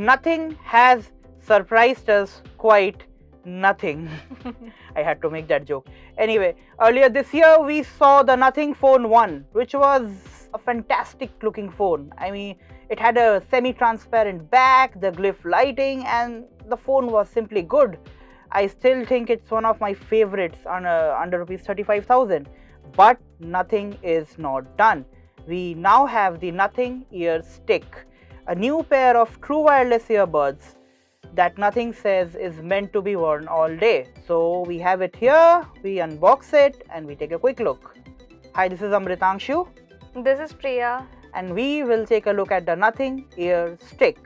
nothing has surprised us quite nothing. I had to make that joke. Anyway, earlier this year we saw the Nothing Phone 1, which was a fantastic looking phone. I mean, it had a semi-transparent back, the glyph lighting, and the phone was simply good. I still think it's one of my favorites on under rupees 35,000. But nothing is not done. We now have the Nothing Ear Stick, a new pair of true wireless earbuds that Nothing says is meant to be worn all day. So we have it here, we unbox it and we take a quick look. Hi, this is Amritangshu. This is Priya. And we will take a look at the Nothing Ear Stick.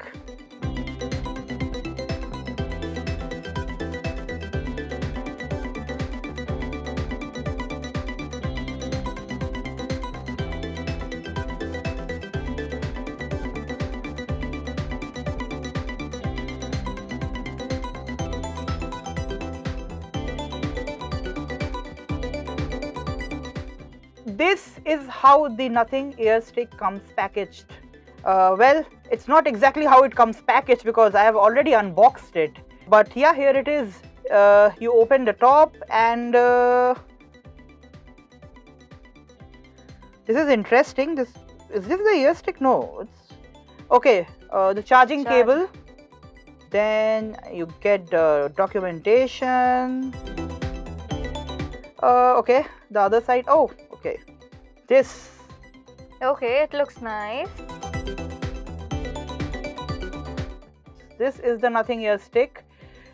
This is how the Nothing Ear Stick comes packaged. Well, it's not exactly how it comes packaged because I have already unboxed it. But yeah, here it is. You open the top and this is interesting. Is this the ear stick? No, it's okay. The charging cable. Then you get the documentation. Okay, the other side. Oh, okay. This. Okay, it looks nice. This is the Nothing Ear Stick.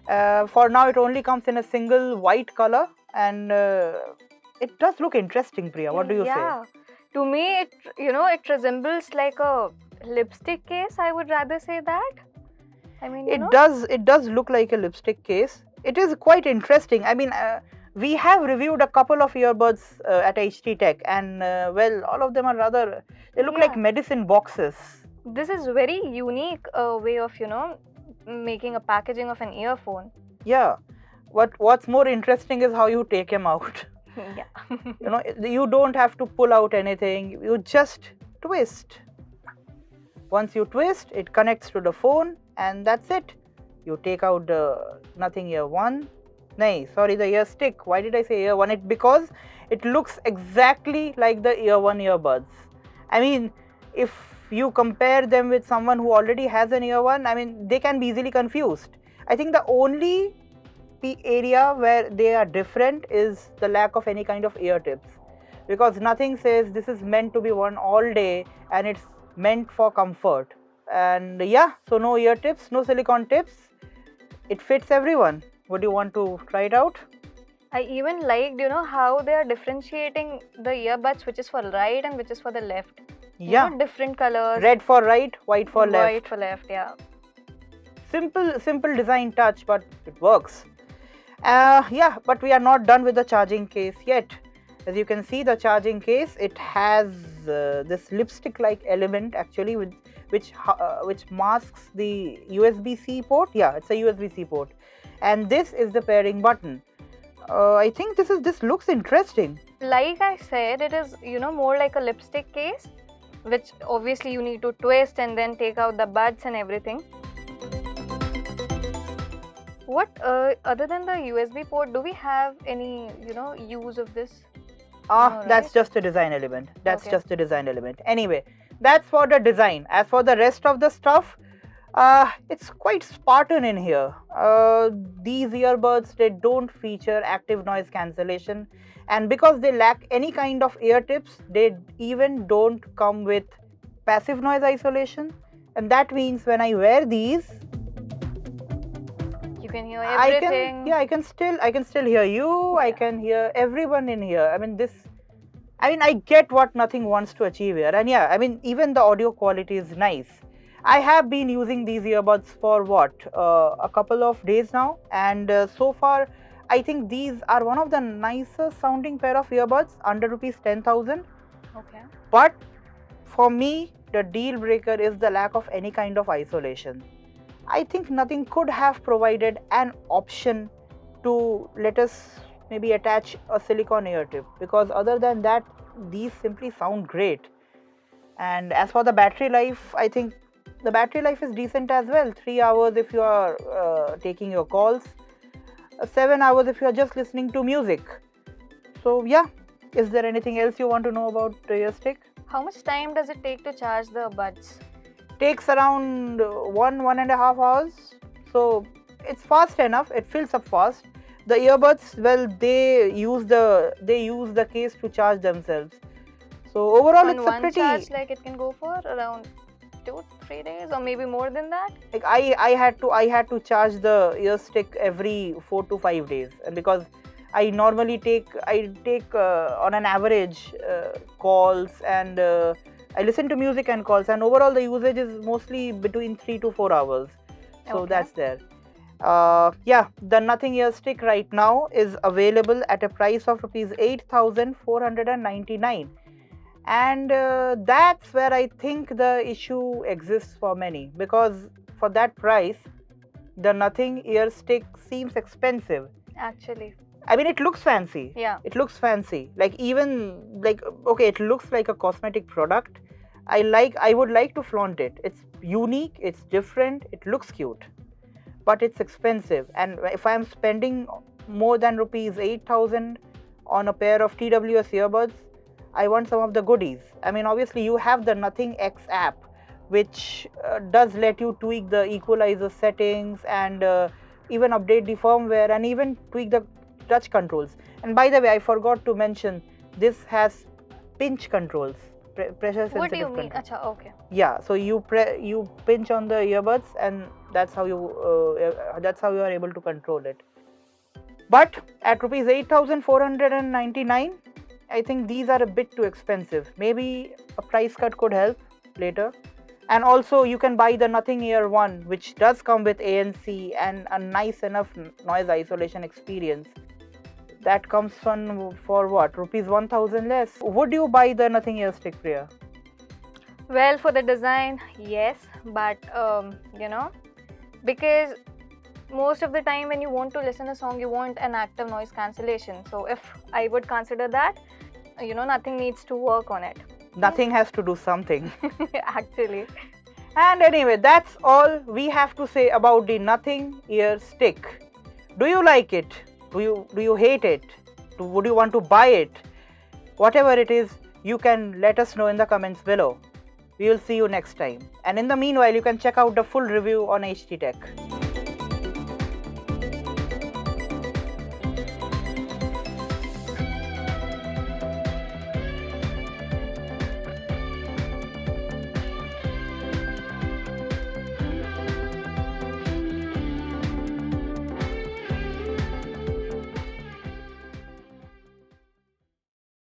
For now, it only comes in a single white color, and it does look interesting, Priya. What do you say? To me, it resembles like a lipstick case. I would rather say that. I mean, it does look like a lipstick case. It is quite interesting. I mean, we have reviewed a couple of earbuds at HT Tech, and well, all of them are rather. They look like medicine boxes. This is very unique way of making a packaging of an earphone. Yeah. What's more interesting is how you take them out. Yeah. You don't have to pull out anything. You just twist. Once you twist, it connects to the phone, and that's it. You take out the Nothing Ear 1. The ear stick. Why did I say ear 1? Because it looks exactly like the ear 1 earbuds. I mean, if you compare them with someone who already has an ear 1, I mean, they can be easily confused. I think the only area where they are different is the lack of any kind of ear tips. Because Nothing says this is meant to be worn all day and it's meant for comfort. And yeah, so no ear tips, no silicone tips. It fits everyone. Would you want to try it out? I even liked, how they are differentiating the earbuds, which is for right and which is for the left. Yeah. Different colors. Red for right, white for left. White for left, yeah. Simple design touch, but it works. Yeah, but we are not done with the charging case yet. As you can see, the charging case, it has this lipstick-like element actually, which masks the USB-C port. Yeah, it's a USB-C port. And this is the pairing button. I think this looks interesting. Like I said, it is more like a lipstick case, which obviously you need to twist and then take out the buds and everything. What other than the USB port, do we have any use of this? That's just a design element. Just a design element. Anyway, that's for the design. As for the rest of the stuff, it's quite Spartan in here. These earbuds, they don't feature active noise cancellation, and because they lack any kind of ear tips, they even don't come with passive noise isolation. And that means when I wear these, you can hear everything. I can still hear you. I can hear everyone in here. I get what Nothing wants to achieve here, and yeah, I mean, even the audio quality is nice. I have been using these earbuds for a couple of days now, and so far I think these are one of the nicer sounding pair of earbuds under rupees 10,000. Okay. But for me, the deal breaker is the lack of any kind of isolation. I think Nothing could have provided an option to let us maybe attach a silicone ear tip, because other than that, these simply sound great. And as for the battery life, I think the battery life is decent as well. 3 hours if you are taking your calls, 7 hours if you are just listening to music. So yeah, is there anything else you want to know about the Ear Stick? How much time does it take to charge the buds? Takes around 1.5 hours. So it's fast enough. It fills up fast. The earbuds, well, they use the case to charge themselves. So overall, On it's a one pretty. charge, like it can go for around 2-3 days, or maybe more than that. Like I had to charge the Ear Stick every 4 to 5 days, and because I normally take on an average calls, and I listen to music and calls, and overall the usage is mostly between 3 to 4 hours. So Okay. that's there. Yeah, the Nothing Ear Stick right now is available at a price of rupees 8,499, and that's where I think the issue exists for many, because for that price the Nothing Ear Stick seems expensive. Actually, I mean, it looks fancy. yeah. It looks fancy. Like, even like, okay, it looks like a cosmetic product. I would like to flaunt it. It's unique, it's different, it looks cute. But it's expensive. And if I'm spending more than rupees 8,000 on a pair of TWS earbuds, I want some of the goodies. I mean, obviously you have the Nothing X app, which does let you tweak the equalizer settings, and even update the firmware, and even tweak the touch controls. And by the way, I forgot to mention, this has pinch controls, pressure sensitive What do you mean? controls. Acha, okay. Yeah, so you pinch on the earbuds, and that's how you are able to control it. But at rupees 8,499, I think these are a bit too expensive. Maybe a price cut could help later. And also, you can buy the Nothing Ear One, which does come with ANC and a nice enough noise isolation experience. That comes for what? Rupees 1,000 less. Would you buy the Nothing Ear Stick, Priya? Well, for the design, yes, but because most of the time when you want to listen a song, you want an active noise cancellation. So if I would consider that, nothing needs to work on it. Nothing has to do something. Actually. And anyway, that's all we have to say about the Nothing Ear Stick. Do you like it? Do you hate it? Would you want to buy it? Whatever it is, you can let us know in the comments below. We will see you next time. And in the meanwhile, you can check out the full review on HT Tech.